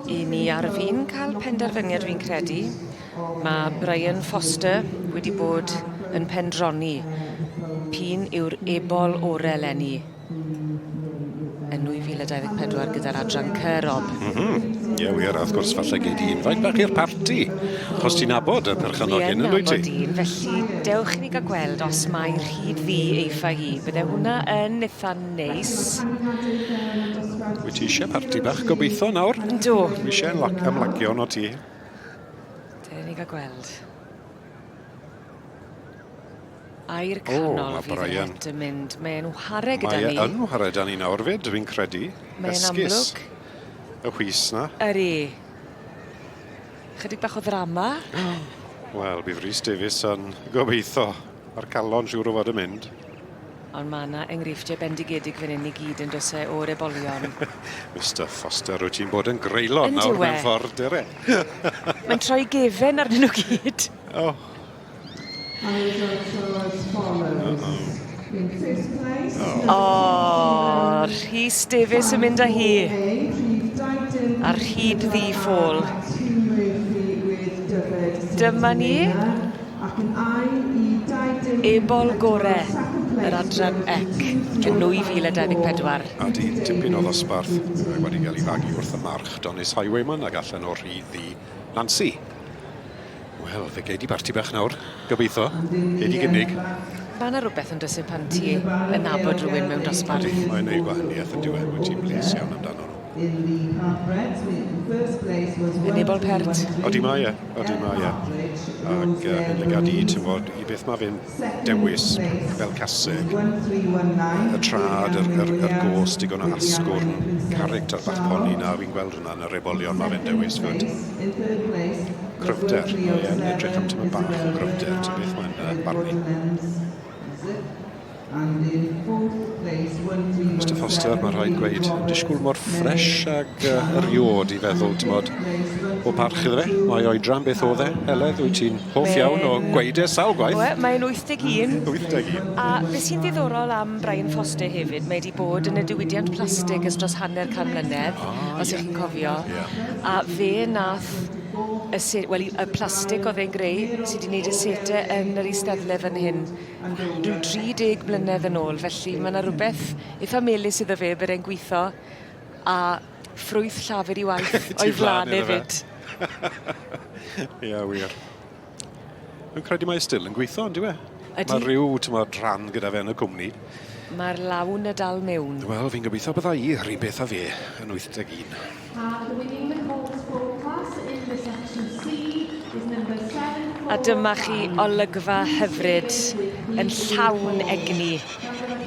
I ni ar fi'n cael penderfyniad fi'n credu. Mae Brian Foster wedi bod yn pendroni. P'un yw'r ebol o'r eleni. Yn 2024 gyda'r adran Cob. Ie, wir, wrth gwrs, falle gei di unfaint bach i'r parti. Chos ti'n nabod y perchanogyn yn wyt ti? Ie, nabod un, felly dewch i ni gael gweld os mae rhyd ddi eitha hi. Bydde hwnna yn eitha neis. Wyt ti eisiau parti bach gobeithio nawr? Do. Dwi eisiau ymlagion o ti. Dyna ni gael gweld. A'r canol fydd et yn mynd. Mae'n whare gyda ni. Mae'n whare gyda ni nawr fyd, dwi'n credu. Mae'n amlwg. Y chwys na. Yri. Chydig bach o ddrama. Wel, bydd Rhys Davies yn gobeithio. Mae'r calon siŵr o fod yn mynd. Ond mae yna enghreifftiau bendigedig fan hyn I gyd yn dosau o'r ebolion. Mr Foster, wyt ti'n bod yn greulon nawr mewn ffordd, dire? Mae'n troi gefen arnyn nhw gyd. Rhys Davies yn mynd â hi. Ar hyd ddi Foal. Dyma ni. Ebol gore yr adran ec yn 2024. A di tipyn o ddosbarth wedi cael ei fagu wrth y march Donis Highwayman ac allan o rhydd ddi Nancy. Wel, fe gei di barti bach nawr, gobeithio. Gei di gynnig. Mae yna rhywbeth yn dysgu pan ti yn nabod rhywun mewn dosbarth. Mae'n neud gwahaniaeth yn diwedd, wyt ti'n bles iawn amdano nhw. Yn ebol pert. Odi mae e. Ac yn lygad ti'n bod, I beth mae fe'n dewis fel caseg. Y trad, yr gos, digon o asgwrn, caracter bach poni na, fi'n gweld hwnna yn yr ebolion mae fe'n dewis fod. Cryfder, mae'n edrych am tym y bach o cryfder, ti'n beth mae'n barnu. Mr Foster, mae'n rhaid gweud, yn disgwyl mor ffres ag eriod I feddwl, ti'n bod, o parch iddo fe. Mae oedran beth oedd e, Heledd, wyt ti'n hoff iawn o gweud sawl gwaith? Mae'n 81. 81. A beth sy'n ddiddorol am Brian Foster hefyd, mae wedi bod yn y diwydiant plastig ys dros hanner can mlynedd, os ych chi'n cofio. A fe nath y plastig oedd e'n greu sydd wedi gwneud y setau yn yr eisteddle fan hyn rhyw 30 mlynedd yn ôl, felly mae yna rhywbeth eitha melys iddo fe bydd e'n gweithio a ffrwyth llafur I waith o'i flan hefyd. Ie, wir. Dwi'n credu mae still yn gweithio, ond yw e? Mae rhyw rhan gyda fe yn y cwmni. Mae'r lawn y dal mewn. Wel, fi'n gobeithio bydda I rhy beth a fe yn 81. A dyma chi olygfa hyfryd yn llawn egni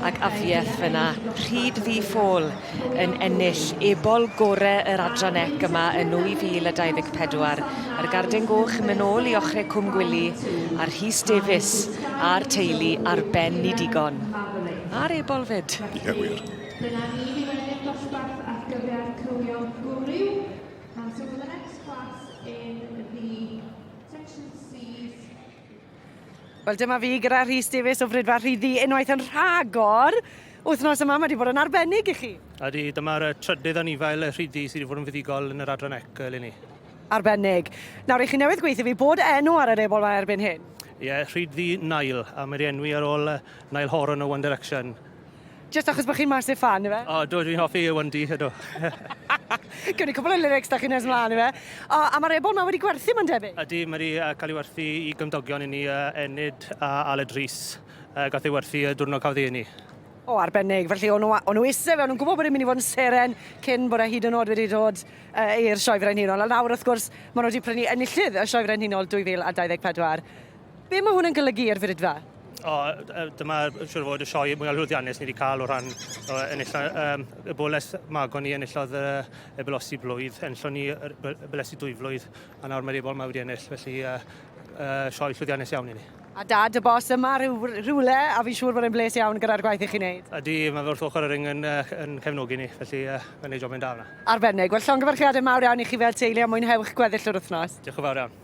ac afieth fyna. Rhyd ddi Foal yn ennill ebol gore yr adran ec yma yn 2024. A'r garden goch yn mynd ôl I ochrau Cwm Gwili a'r Rhys Davies a'r teulu ar ben I digon. A'r ebol fyd. Ie, wir. Dyna ni wedi ennill dosbarth ar gyfer cywio gwryw. So for the next class in the section C's. Wel, dyma fi gyda Rhys Davies o Frydfa Rhyddi unwaith yn rhagor. Wythnos yma wedi bod yn arbennig I chi. Ydy, dyma'r trydydd anifail Rhyddi sydd wedi bod yn fuddugol yn yr adran ec eleni. Arbennig. Nawr, chi newydd gweithio fi bod enw ar yr ebol mae erbyn hyn. Ie, Rhyddi Nail, a mae'r enwi ar ôl Nail Horan o One Direction. Just achos bod chi'n massive fan, yfe? O, dwi'n hoffi y Wendy, ydw. Gwyd ni cwbl o lyrics da chi'n nes mlaen, yfe? A mae'r ebol ma wedi gwerthu, mae'n debyg? Ydy, mae wedi cael ei werthu I gymdogion I ni Enid a Aled Rhys. Gath ei werthu diwrnod Cawddi ni. O, arbennig. Felly, o'n nhw eisiau fe, o'n nhw'n gwybod bod e'n mynd I fod yn seren cyn bod e hyd yn oed wedi dod i'r Sioe Frenhinol. A nawr, wrth gwrs, maen nhw wedi prynu enillydd y Sioe Frenhinol 2024. Be mae hwn yn golygu ar Frydfa? O, dyma, siwr fod y sioe mwy o lwyddiannus ni wedi cael o ran y boles magon ni enillodd y belosi blwydd, enillon ni y belosi 2 flwydd, a nawr mae'r ebol ma wedi ennill, felly sioe llwyddiannus iawn I ni. A dad, y bos yma rhywle, a fi'n siŵr bod e'n bles iawn gyda'r gwaith I chi'n neud. Ydy, mae wrth ochr y ring yn cefnogi ni, felly mae'n neud jobyn da hwnna. Arbennig. Wel, llongyfarchiadau mawr iawn I chi fel teulu a mwynhewch gweddill yr wythnos. Diolch yn fawr iawn.